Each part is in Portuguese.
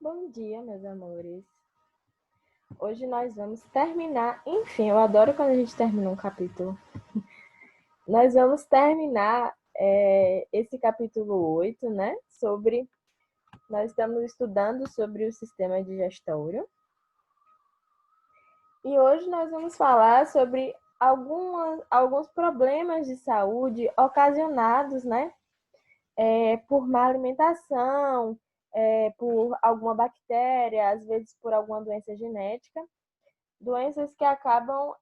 Bom dia, meus amores. Hoje nós vamos terminar, enfim, eu adoro quando a gente termina um capítulo. Nós vamos terminar esse capítulo 8, né? Nós estamos estudando sobre o sistema digestório. E hoje nós vamos falar sobre alguns problemas de saúde ocasionados, né? Por má alimentação, por alguma bactéria, às vezes por alguma doença genética. Doenças que acabam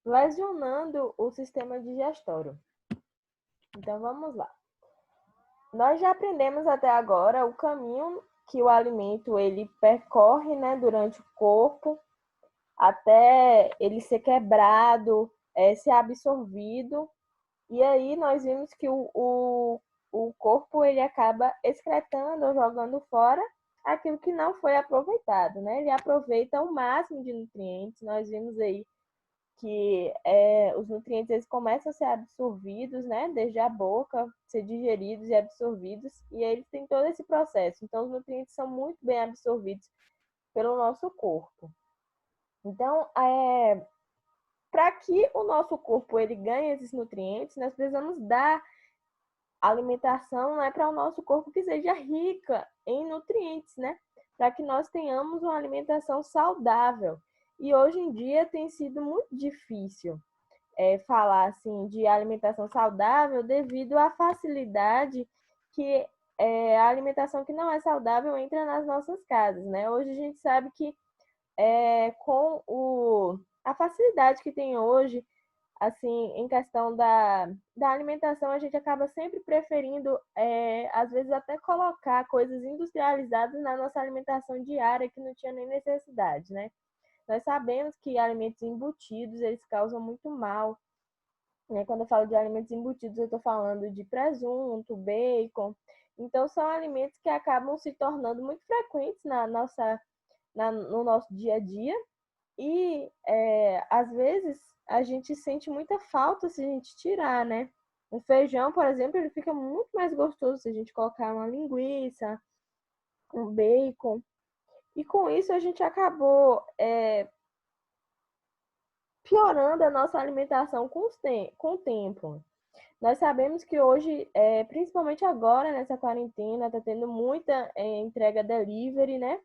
lesionando o sistema digestório. Então, vamos lá. Nós já aprendemos até agora o caminho que o alimento ele percorre, né, durante o corpo, até ele ser quebrado, ser absorvido. E aí nós vimos que o corpo ele acaba excretando ou jogando fora aquilo que não foi aproveitado, né? Ele aproveita o máximo de nutrientes. Nós vimos aí que os nutrientes eles começam a ser absorvidos, né, desde a boca, ser digeridos e absorvidos, e eles têm todo esse processo. Então, os nutrientes são muito bem absorvidos pelo nosso corpo. Então, para que o nosso corpo ele ganhe esses nutrientes, nós precisamos dar alimentação, né, para o nosso corpo que seja rica em nutrientes, né, para que nós tenhamos uma alimentação saudável. E hoje em dia tem sido muito difícil falar assim de alimentação saudável devido à facilidade que a alimentação que não é saudável entra nas nossas casas, né? Hoje a gente sabe que com a facilidade que tem hoje, assim, em questão da alimentação, a gente acaba sempre preferindo, às vezes, até colocar coisas industrializadas na nossa alimentação diária que não tinha nem necessidade, né? Nós sabemos que alimentos embutidos, eles causam muito mal, né? Quando eu falo de alimentos embutidos, eu estou falando de presunto, bacon. Então, são alimentos que acabam se tornando muito frequentes no nosso dia a dia. E, às vezes, a gente sente muita falta se a gente tirar, né? O feijão, por exemplo, ele fica muito mais gostoso se a gente colocar uma linguiça, um bacon. E com isso a gente acabou piorando a nossa alimentação com o tempo. Nós sabemos que hoje, principalmente agora nessa quarentena, está tendo muita entrega delivery, né?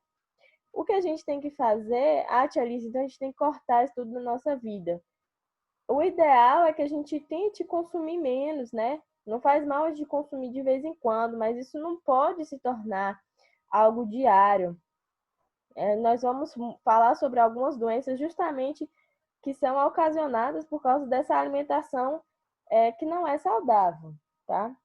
O que a gente tem que fazer, Tia Alice, então a gente tem que cortar isso tudo na nossa vida. O ideal é que a gente tente consumir menos, né? Não faz mal de consumir de vez em quando, mas isso não pode se tornar algo diário. Nós vamos falar sobre algumas doenças justamente que são ocasionadas por causa dessa alimentação que não é saudável, tá?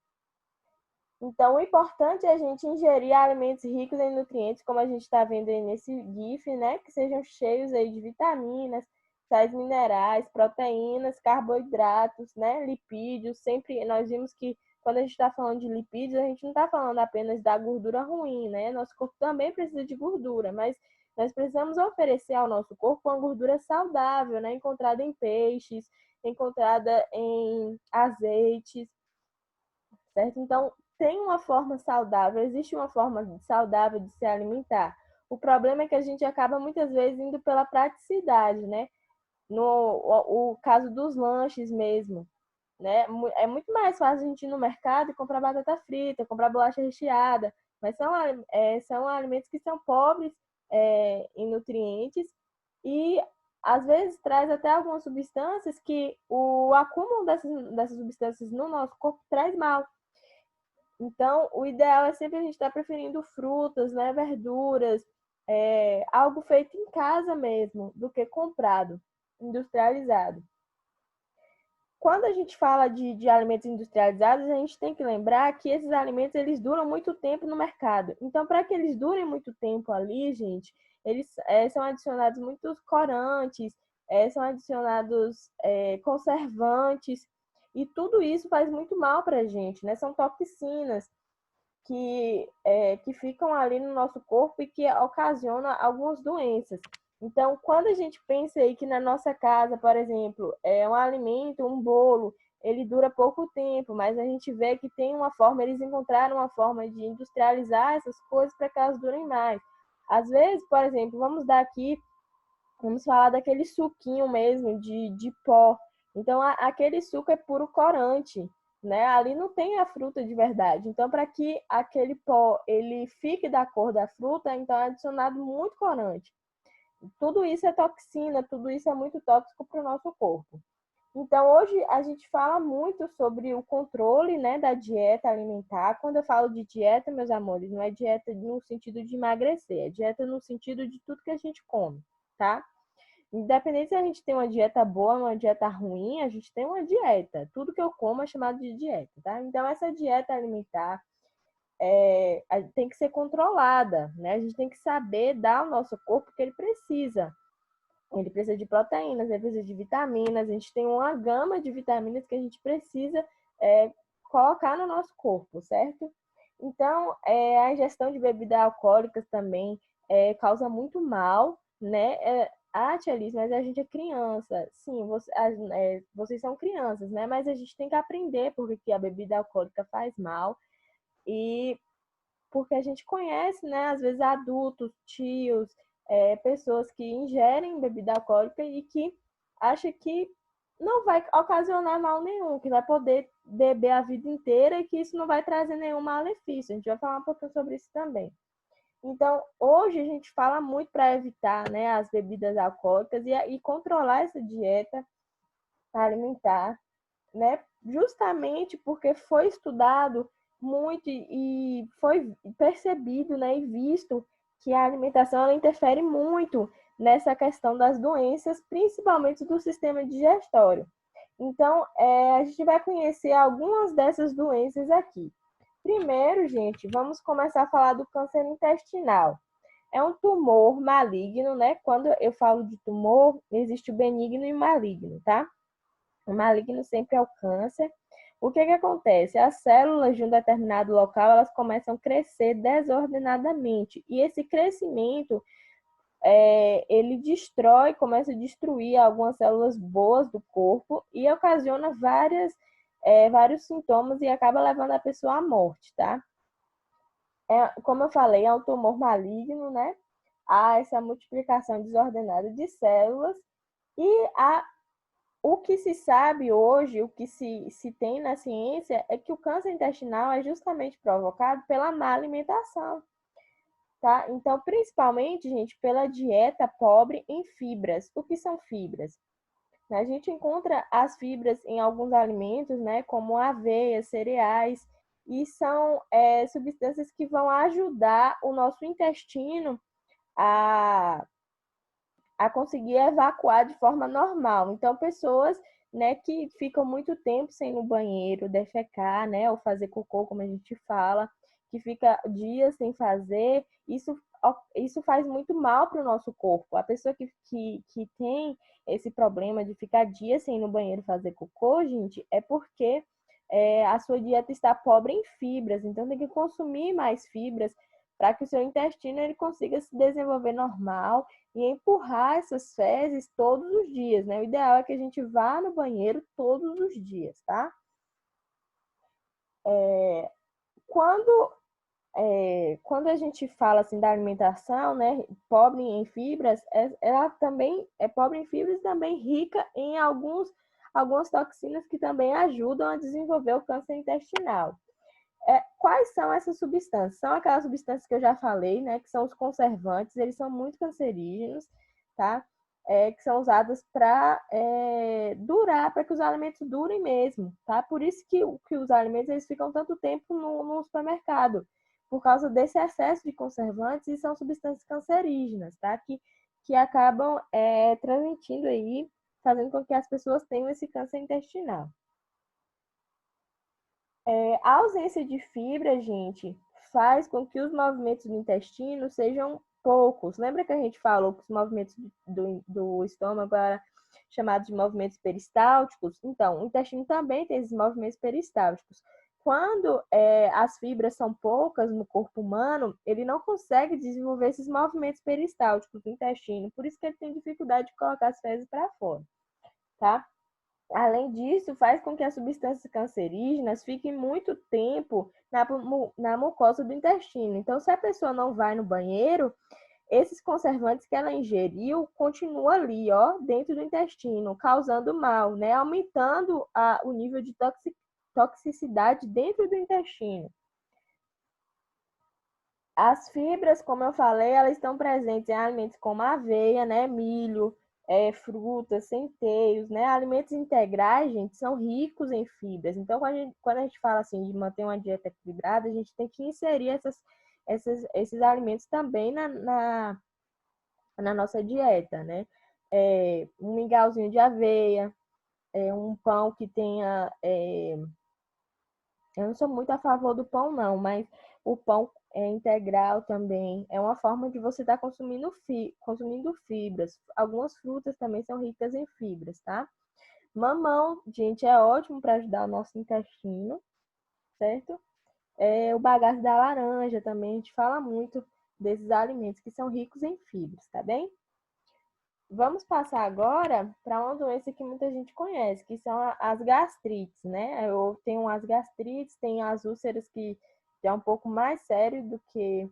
Então, o importante é a gente ingerir alimentos ricos em nutrientes, como a gente está vendo aí nesse GIF, né? Que sejam cheios aí de vitaminas, sais minerais, proteínas, carboidratos, né? Lipídios. Sempre nós vimos que quando a gente está falando de lipídios, a gente não está falando apenas da gordura ruim, né? Nosso corpo também precisa de gordura, mas nós precisamos oferecer ao nosso corpo uma gordura saudável, né? Encontrada em peixes, encontrada em azeites, certo? Então, tem uma forma saudável, existe uma forma saudável de se alimentar. O problema é que a gente acaba muitas vezes indo pela praticidade, né? O caso dos lanches mesmo, né? É muito mais fácil a gente ir no mercado e comprar batata frita, comprar bolacha recheada, mas são alimentos que são pobres em nutrientes e às vezes traz até algumas substâncias que o acúmulo dessas substâncias no nosso corpo traz mal. Então, o ideal é sempre a gente estar preferindo frutas, né, verduras, algo feito em casa mesmo, do que comprado, industrializado. Quando a gente fala de alimentos industrializados, a gente tem que lembrar que esses alimentos eles duram muito tempo no mercado. Então, para que eles durem muito tempo ali, gente, eles são adicionados muitos corantes, são adicionados conservantes, e tudo isso faz muito mal para a gente, né? São toxinas que ficam ali no nosso corpo e que ocasionam algumas doenças. Então, quando a gente pensa aí que na nossa casa, por exemplo, um alimento, um bolo, ele dura pouco tempo, mas a gente vê que tem uma forma, eles encontraram uma forma de industrializar essas coisas para que elas durem mais. Às vezes, por exemplo, vamos falar daquele suquinho mesmo de pó. Então, aquele suco é puro corante, né? Ali não tem a fruta de verdade. Então, para que aquele pó ele fique da cor da fruta, então é adicionado muito corante. Tudo isso é toxina, tudo isso é muito tóxico para o nosso corpo. Então, hoje a gente fala muito sobre o controle, né, da dieta alimentar. Quando eu falo de dieta, meus amores, não é dieta no sentido de emagrecer, é dieta no sentido de tudo que a gente come, tá? Independente se a gente tem uma dieta boa ou uma dieta ruim, a gente tem uma dieta. Tudo que eu como é chamado de dieta, tá? Então, essa dieta alimentar tem que ser controlada, né? A gente tem que saber dar ao nosso corpo o que ele precisa. Ele precisa de proteínas, ele precisa de vitaminas, a gente tem uma gama de vitaminas que a gente precisa colocar no nosso corpo, certo? Então, a ingestão de bebidas alcoólicas também causa muito mal, né? Tia Alice, mas a gente é criança. Sim, vocês são crianças, né? Mas a gente tem que aprender porque a bebida alcoólica faz mal e porque a gente conhece, né, às vezes adultos, tios, pessoas que ingerem bebida alcoólica e que acham que não vai ocasionar mal nenhum, que vai poder beber a vida inteira e que isso não vai trazer nenhum malefício. A gente vai falar um pouquinho sobre isso também. Então, hoje a gente fala muito para evitar, né, as bebidas alcoólicas e controlar essa dieta alimentar, né? Justamente porque foi estudado muito e foi percebido, né, e visto que a alimentação ela interfere muito nessa questão das doenças, principalmente do sistema digestório. Então, a gente vai conhecer algumas dessas doenças aqui. Primeiro, gente, vamos começar a falar do câncer intestinal. É um tumor maligno, né? Quando eu falo de tumor, existe o benigno e o maligno, tá? O maligno sempre é o câncer. O que acontece? As células de um determinado local, elas começam a crescer desordenadamente. E esse crescimento, ele destrói, começa a destruir algumas células boas do corpo e ocasiona vários sintomas e acaba levando a pessoa à morte, tá? Como eu falei, é um tumor maligno, né? Há essa multiplicação desordenada de células e o que se sabe hoje, o que se tem na ciência, é que o câncer intestinal é justamente provocado pela má alimentação, tá? Então, principalmente, gente, pela dieta pobre em fibras. O que são fibras? A gente encontra as fibras em alguns alimentos, né, como aveia, cereais, e são substâncias que vão ajudar o nosso intestino a conseguir evacuar de forma normal. Então, pessoas, né, que ficam muito tempo sem ir no banheiro, defecar, né, ou fazer cocô, como a gente fala, que fica dias sem fazer, isso faz muito mal para o nosso corpo. A pessoa que tem esse problema de ficar dias sem ir no banheiro fazer cocô, gente, é porque a sua dieta está pobre em fibras, então tem que consumir mais fibras para que o seu intestino ele consiga se desenvolver normal e empurrar essas fezes todos os dias, né? O ideal é que a gente vá no banheiro todos os dias, tá? Quando, quando a gente fala assim da alimentação, né, pobre em fibras, ela também é pobre em fibras e também rica em algumas toxinas que também ajudam a desenvolver o câncer intestinal. Quais são essas substâncias? São aquelas substâncias que eu já falei, né? Que são os conservantes, eles são muito cancerígenos, tá? Que são usadas para durar, para que os alimentos durem mesmo, tá? Por isso que os alimentos eles ficam tanto tempo no supermercado, por causa desse excesso de conservantes e são substâncias cancerígenas, tá? Que acabam transmitindo aí, fazendo com que as pessoas tenham esse câncer intestinal. A ausência de fibra, gente, faz com que os movimentos do intestino sejam poucos. Lembra que a gente falou que os movimentos do estômago eram chamados de movimentos peristálticos? Então, o intestino também tem esses movimentos peristálticos. Quando as fibras são poucas no corpo humano, ele não consegue desenvolver esses movimentos peristálticos do intestino. Por isso que ele tem dificuldade de colocar as fezes para fora, tá? Além disso, faz com que as substâncias cancerígenas fiquem muito tempo na mucosa do intestino. Então, se a pessoa não vai no banheiro, esses conservantes que ela ingeriu continuam ali, ó, dentro do intestino, causando mal, né? Aumentando o nível de toxicidade dentro do intestino. As fibras, como eu falei, elas estão presentes em alimentos como aveia, né, milho, frutas, centeios, né? Alimentos integrais, gente, são ricos em fibras. Então, quando a gente fala assim de manter uma dieta equilibrada, a gente tem que inserir esses alimentos também na nossa dieta, né? Um mingauzinho de aveia, um pão que tenha. Eu não sou muito a favor do pão, não, mas o pão integral também é uma forma de você estar consumindo fibras. Algumas frutas também são ricas em fibras, tá? Mamão, gente, é ótimo para ajudar o nosso intestino, certo? O bagaço da laranja também, a gente fala muito desses alimentos que são ricos em fibras, tá bem? Vamos passar agora para uma doença que muita gente conhece, que são as gastrites, né? Eu tenho as gastrites, tem as úlceras que é um pouco mais sério do que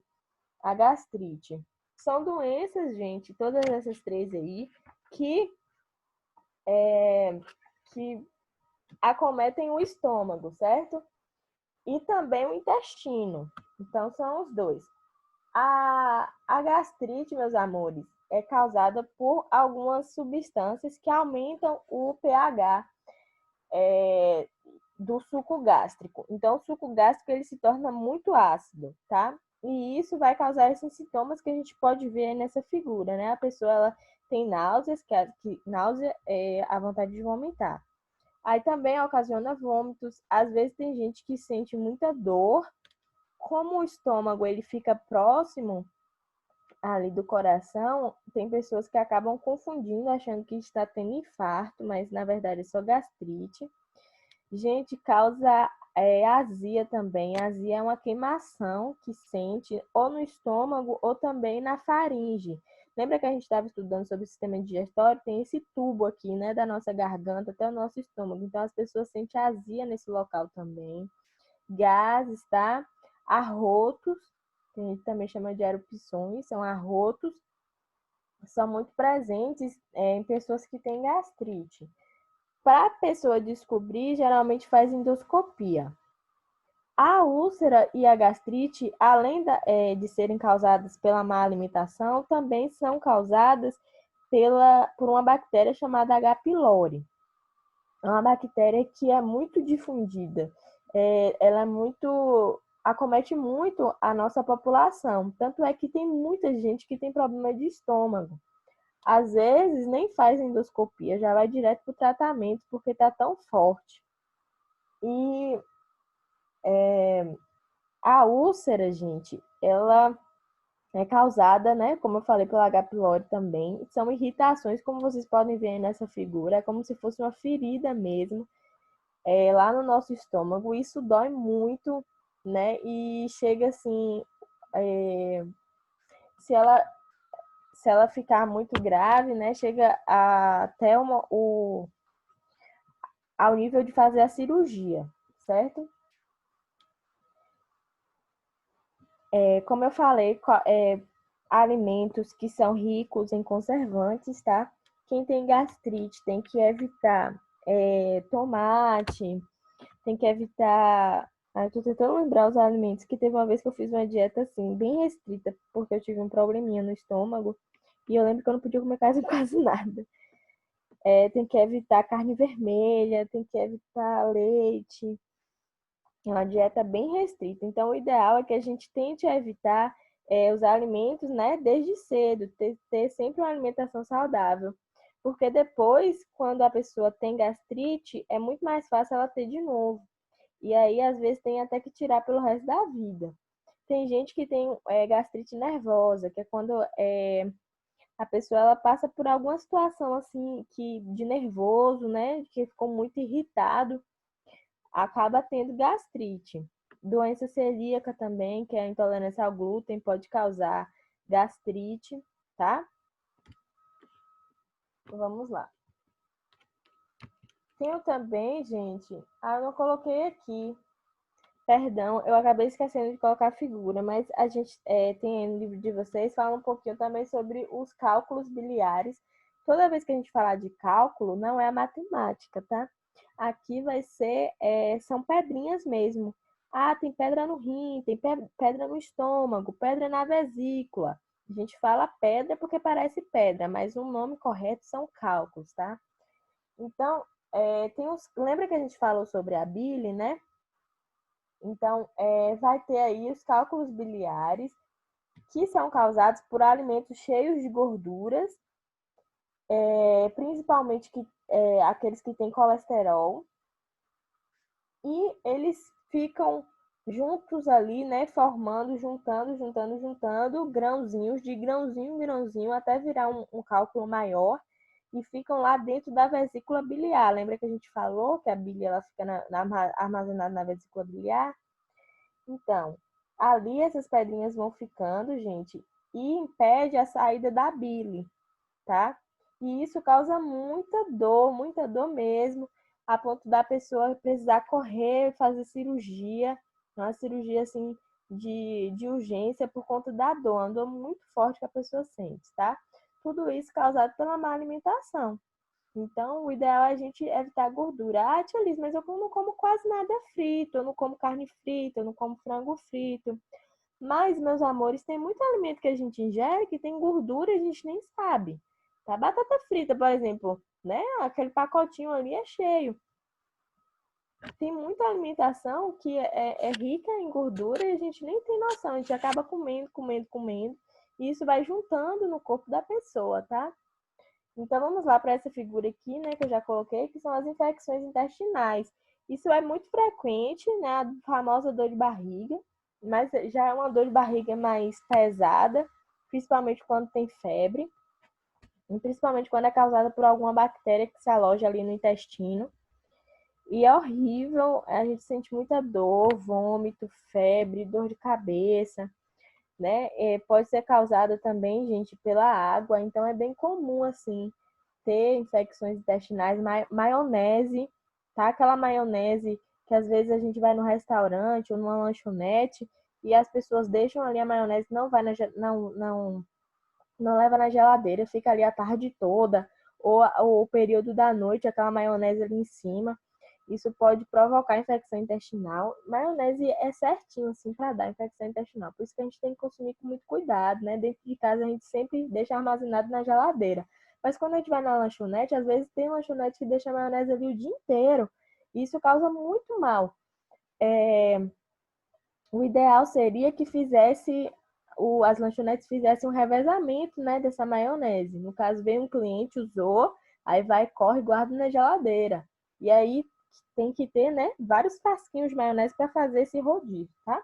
a gastrite. São doenças, gente, todas essas três aí, que, que acometem o estômago, certo? E também o intestino. Então, são os dois. A gastrite, meus amores, é causada por algumas substâncias que aumentam o pH do suco gástrico. Então, o suco gástrico ele se torna muito ácido, tá? E isso vai causar esses sintomas que a gente pode ver nessa figura, né? A pessoa ela tem náuseas, que náusea é a vontade de vomitar. Aí também ocasiona vômitos. Às vezes tem gente que sente muita dor. Como o estômago ele fica próximo ali do coração, tem pessoas que acabam confundindo, achando que está tendo infarto, mas na verdade é só gastrite. Gente, causa azia também. A azia é uma queimação que sente ou no estômago ou também na faringe. Lembra que a gente estava estudando sobre o sistema digestório? Tem esse tubo aqui, né, da nossa garganta até o nosso estômago. Então, as pessoas sentem azia nesse local também. Gases, tá? Arrotos, que a gente também chama de erupções, são arrotos, são muito presentes em pessoas que têm gastrite. Para a pessoa descobrir, geralmente faz endoscopia. A úlcera e a gastrite, além de serem causadas pela má alimentação, também são causadas por uma bactéria chamada H. pylori. É uma bactéria que é muito difundida. Ela é muito acomete muito a nossa população. Tanto é que tem muita gente que tem problema de estômago. Às vezes nem faz endoscopia, já vai direto para o tratamento porque está tão forte. E a úlcera, gente, ela é causada, né, como eu falei, pela H. pylori também. São irritações, como vocês podem ver aí nessa figura, é como se fosse uma ferida mesmo, lá no nosso estômago. Isso dói muito, né, e chega assim, se ela, se ela ficar muito grave, né, chega até ao nível de fazer a cirurgia, certo? Como eu falei, alimentos que são ricos em conservantes, tá? Quem tem gastrite tem que evitar tomate, tem que evitar. Eu tô tentando lembrar os alimentos, que teve uma vez que eu fiz uma dieta assim, bem restrita, porque eu tive um probleminha no estômago, e eu lembro que eu não podia comer quase quase nada. Tem que evitar carne vermelha, tem que evitar leite. É uma dieta bem restrita. Então, o ideal é que a gente tente evitar os alimentos, né, desde cedo, ter sempre uma alimentação saudável. Porque depois, quando a pessoa tem gastrite, é muito mais fácil ela ter de novo. E aí, às vezes, tem até que tirar pelo resto da vida. Tem gente que tem gastrite nervosa, que é quando a pessoa ela passa por alguma situação assim de nervoso, né, que ficou muito irritado, acaba tendo gastrite. Doença celíaca também, que é a intolerância ao glúten, pode causar gastrite, tá? Vamos lá. Tenho também, gente, eu não coloquei aqui, perdão, eu acabei esquecendo de colocar a figura, mas a gente tem no livro de vocês, fala um pouquinho também sobre os cálculos biliares. Toda vez que a gente falar de cálculo, não é a matemática, tá? Aqui vai ser, são pedrinhas mesmo. Ah, tem pedra no rim, tem pedra no estômago, pedra na vesícula. A gente fala pedra porque parece pedra, mas o nome correto são cálculos, tá? Então, lembra que a gente falou sobre a bile, né? Então, vai ter aí os cálculos biliares, que são causados por alimentos cheios de gorduras, principalmente aqueles que têm colesterol, e eles ficam juntos ali, né, formando, juntando grãozinhos, de grãozinho em grãozinho, até virar um cálculo maior, e ficam lá dentro da vesícula biliar. Lembra que a gente falou que a bile ela fica armazenada na vesícula biliar? Então, ali essas pedrinhas vão ficando, gente, e impede a saída da bile, tá? E isso causa muita dor mesmo, a ponto da pessoa precisar correr, fazer cirurgia, uma cirurgia assim de urgência por conta da dor, uma dor muito forte que a pessoa sente, tá? Tudo isso causado pela má alimentação. Então, o ideal é a gente evitar gordura. Ah, tia Liz, mas eu não como quase nada frito, eu não como carne frita, eu não como frango frito. Mas, meus amores, tem muito alimento que a gente ingere que tem gordura e a gente nem sabe. Tá? Batata frita, por exemplo, né? Aquele pacotinho ali é cheio. Tem muita alimentação que é rica em gordura e a gente nem tem noção. A gente acaba comendo. E isso vai juntando no corpo da pessoa, tá? Então, vamos lá para essa figura aqui, né, que eu já coloquei, que são as infecções intestinais. Isso é muito frequente, né, a famosa dor de barriga, mas já é uma dor de barriga mais pesada, principalmente quando tem febre, e principalmente quando é causada por alguma bactéria que se aloja ali no intestino. E é horrível, a gente sente muita dor, vômito, febre, dor de cabeça, né? Pode ser causada também, gente, pela água, então é bem comum, assim, ter infecções intestinais, maionese, tá? Aquela maionese que às vezes a gente vai no restaurante ou numa lanchonete e as pessoas deixam ali a maionese, não leva na geladeira, fica ali a tarde toda ou o período da noite, aquela maionese ali em cima. Isso pode provocar infecção intestinal. Maionese é certinho, assim, para dar infecção intestinal. Por isso que a gente tem que consumir com muito cuidado, né? Dentro de casa a gente sempre deixa armazenado na geladeira. Mas quando a gente vai na lanchonete, às vezes tem lanchonete que deixa a maionese ali o dia inteiro. Isso causa muito mal. O ideal seria que as lanchonetes fizessem um revezamento, né, dessa maionese. No caso, veio um cliente, usou, aí vai, corre e guarda na geladeira. E aí tem que ter, né, vários frasquinhos de maionese para fazer esse rodízio, tá?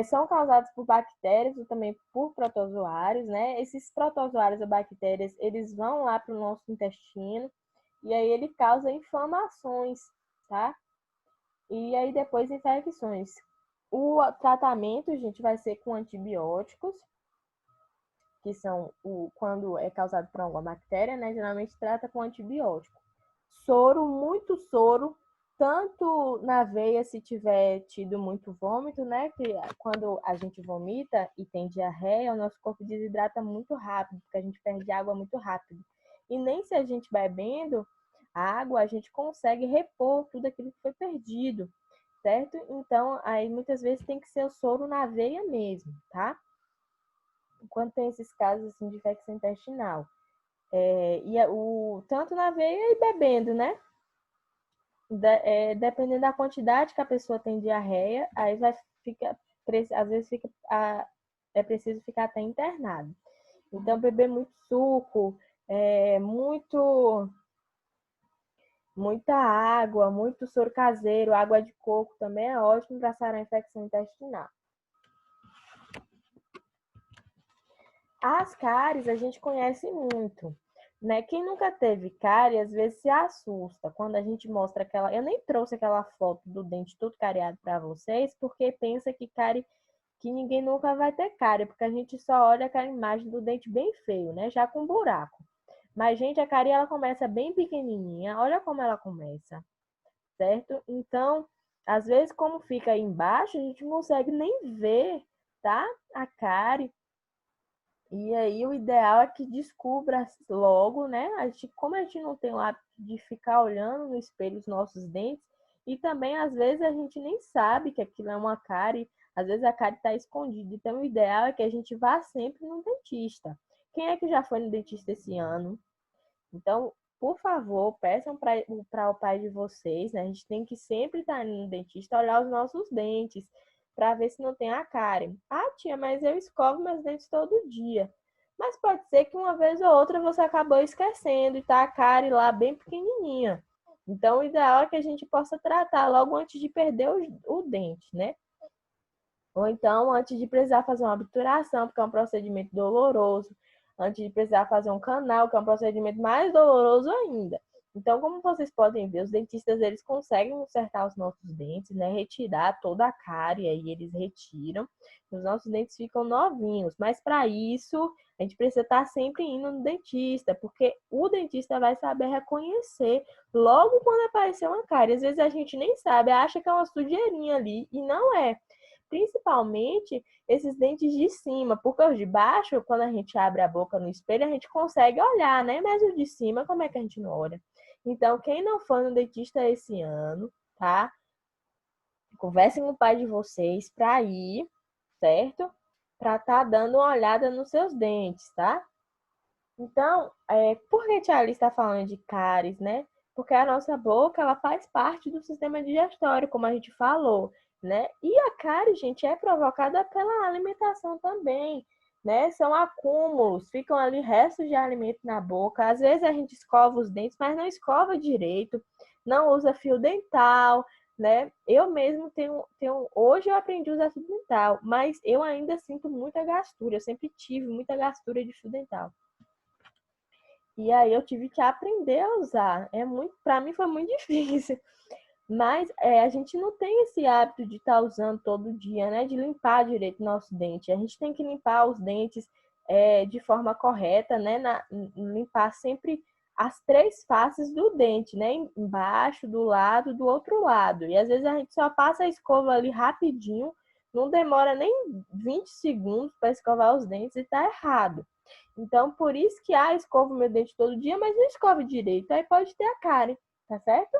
São causados por bactérias e também por protozoários, né? Esses protozoários ou bactérias, eles vão lá para o nosso intestino e aí ele causa inflamações, tá? E aí depois infecções. O tratamento, gente, vai ser com antibióticos, que são quando é causado por alguma bactéria, né? Geralmente trata com antibiótico. Soro, muito soro, tanto na veia se tiver tido muito vômito, né? Que quando a gente vomita e tem diarreia, o nosso corpo desidrata muito rápido, porque a gente perde água muito rápido. E nem se a gente bebendo água, a gente consegue repor tudo aquilo que foi perdido, certo? Então, aí muitas vezes tem que ser o soro na veia mesmo, tá? Quando tem esses casos assim, de infecção intestinal. Tanto na veia e bebendo, né? Dependendo da quantidade que a pessoa tem diarreia, aí às vezes é preciso ficar até internado. Então, beber muito suco, muita água, muito soro caseiro, água de coco também é ótimo para sarar a infecção intestinal. As cáries a gente conhece muito, né? Quem nunca teve cárie, às vezes se assusta quando a gente mostra aquela... Eu nem trouxe aquela foto do dente todo cariado para vocês, porque pensa que cárie, que ninguém nunca vai ter cárie, porque a gente só olha aquela imagem do dente bem feio, né? Já com buraco. Mas, gente, a cárie, ela começa bem pequenininha. Olha como ela começa, certo? Então, às vezes, como fica aí embaixo, a gente não consegue nem ver, tá? A cárie. E aí, o ideal é que descubra logo, né? Como a gente não tem o hábito de ficar olhando no espelho os nossos dentes, e também, às vezes, a gente nem sabe que aquilo é uma cárie, às vezes a cárie está escondida. Então, o ideal é que a gente vá sempre no dentista. Quem é que já foi no dentista esse ano? Então, por favor, peçam para o pai de vocês, né? A gente tem que sempre estar indo no dentista, olhar os nossos dentes, para ver se não tem a cárie. Ah, tia, mas eu escovo meus dentes todo dia. Mas pode ser que uma vez ou outra você acabou esquecendo e tá a cárie lá bem pequenininha. Então, o ideal é que a gente possa tratar logo antes de perder o dente, né? Ou então, antes de precisar fazer uma obturação, porque é um procedimento doloroso, antes de precisar fazer um canal, que é um procedimento mais doloroso ainda. Então, como vocês podem ver, os dentistas eles conseguem consertar os nossos dentes, né? Retirar toda a cárie, aí eles retiram. Os nossos dentes ficam novinhos. Mas para isso, a gente precisa estar sempre indo no dentista, porque o dentista vai saber reconhecer logo quando aparecer uma cárie. Às vezes a gente nem sabe, acha que é uma sujeirinha ali e não é. Principalmente esses dentes de cima, porque os de baixo, quando a gente abre a boca no espelho, a gente consegue olhar, né? Mas os de cima, como é que a gente não olha? Então, quem não for no dentista esse ano, tá? Conversem com o pai de vocês para ir, certo? Para estar dando uma olhada nos seus dentes, tá? Então, por que a tia Alice está falando de cáries, né? Porque a nossa boca, ela faz parte do sistema digestório, como a gente falou, né? E a cárie, gente, é provocada pela alimentação também, né? São acúmulos, ficam ali restos de alimento na boca. Às vezes a gente escova os dentes, mas não escova direito, não usa fio dental, né? Eu mesmo hoje eu aprendi a usar fio dental, mas eu ainda sinto muita gastura, eu sempre tive muita gastura de fio dental. E aí eu tive que aprender a usar. Para mim foi muito difícil. Mas a gente não tem esse hábito de estar usando todo dia, né? De limpar direito nosso dente. A gente tem que limpar os dentes de forma correta, né? Limpar sempre as três faces do dente, né? Embaixo, do lado, do outro lado. E às vezes a gente só passa a escova ali rapidinho, não demora nem 20 segundos para escovar os dentes e tá errado. Então, por isso que escovo meu dente todo dia, mas não escova direito. Aí pode ter a cárie, tá certo?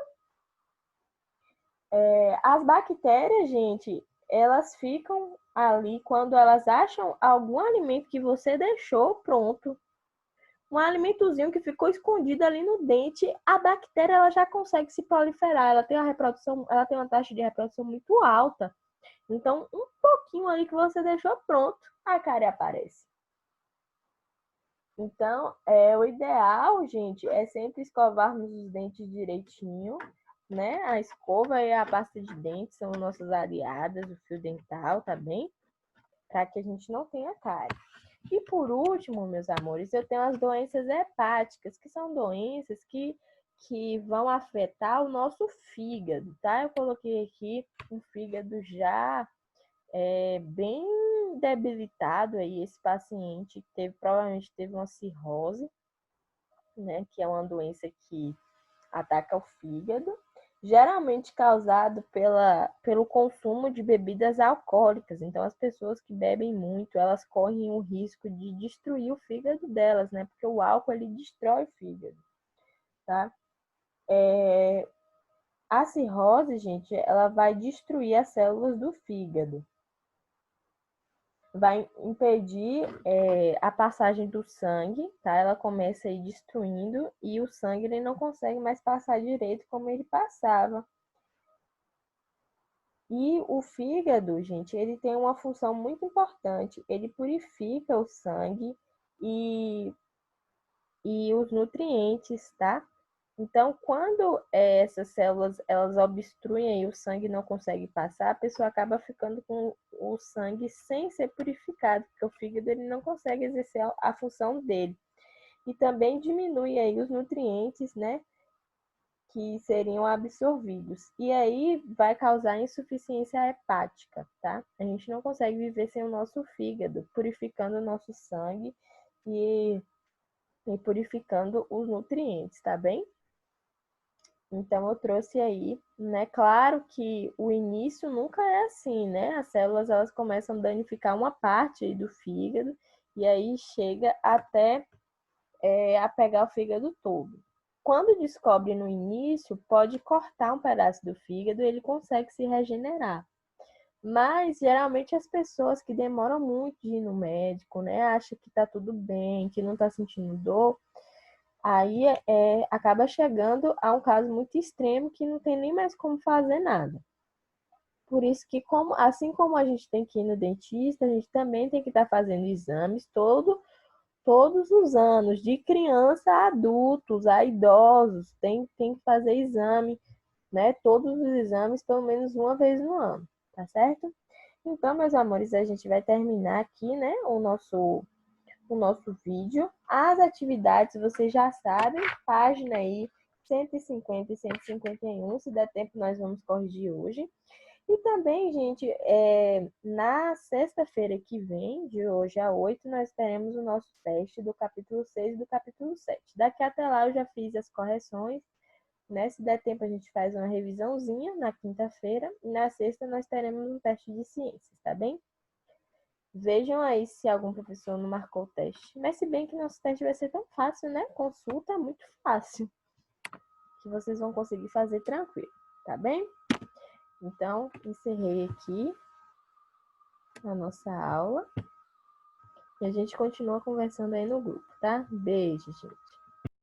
As bactérias, gente, elas ficam ali quando elas acham algum alimento que você deixou pronto, um alimentozinho que ficou escondido ali no dente, a bactéria ela já consegue se proliferar, ela tem uma taxa de reprodução muito alta. Então, um pouquinho ali que você deixou pronto, a cárie aparece. Então, o ideal, gente, é sempre escovarmos os dentes direitinho, né? A escova e a pasta de dente são nossas aliadas, o fio dental, tá bem? Para que a gente não tenha cárie. E por último, meus amores, eu tenho as doenças hepáticas, que são doenças que vão afetar o nosso fígado, tá? Eu coloquei aqui um fígado já bem debilitado aí, esse paciente provavelmente teve uma cirrose, né, que é uma doença que ataca o fígado, geralmente causado pelo consumo de bebidas alcoólicas. Então, as pessoas que bebem muito, elas correm o risco de destruir o fígado delas, né, porque o álcool, ele destrói o fígado, tá? A cirrose, gente, ela vai destruir as células do fígado, vai impedir a passagem do sangue, tá? Ela começa a ir destruindo e o sangue ele não consegue mais passar direito como ele passava. E o fígado, gente, ele tem uma função muito importante. Ele purifica o sangue e, e os nutrientes, tá? Então, quando essas células elas obstruem e o sangue não consegue passar, a pessoa acaba ficando com o sangue sem ser purificado, porque o fígado ele não consegue exercer a função dele. E também diminui aí os nutrientes, né, que seriam absorvidos. E aí vai causar insuficiência hepática, tá? A gente não consegue viver sem o nosso fígado, purificando o nosso sangue e e purificando os nutrientes, tá bem? Então, eu trouxe aí, né? Claro que o início nunca é assim, né? As células, elas começam a danificar uma parte aí do fígado e aí chega até a pegar o fígado todo. Quando descobre no início, pode cortar um pedaço do fígado e ele consegue se regenerar. Mas, geralmente, as pessoas que demoram muito de ir no médico, né? Acham que tá tudo bem, que não tá sentindo dor, aí acaba chegando a um caso muito extremo que não tem nem mais como fazer nada. Por isso que, assim como a gente tem que ir no dentista, a gente também tem que estar fazendo exames todos os anos, de criança a adultos, a idosos, tem que fazer exame, né? Todos os exames, pelo menos uma vez no ano, tá certo? Então, meus amores, a gente vai terminar aqui, né, o nosso vídeo. As atividades, vocês já sabem, página aí 150 e 151, se der tempo nós vamos corrigir hoje. E também, gente, na sexta-feira que vem, de hoje a 8, nós teremos o nosso teste do capítulo 6 e do capítulo 7. Daqui até lá eu já fiz as correções, né? Se der tempo a gente faz uma revisãozinha na quinta-feira. E na sexta nós teremos um teste de ciências, tá bem? Vejam aí se algum professor não marcou o teste. Mas se bem que nosso teste vai ser tão fácil, né? Consulta é muito fácil. Que vocês vão conseguir fazer tranquilo, tá bem? Então, encerrei aqui a nossa aula. E a gente continua conversando aí no grupo, tá? Beijo, gente.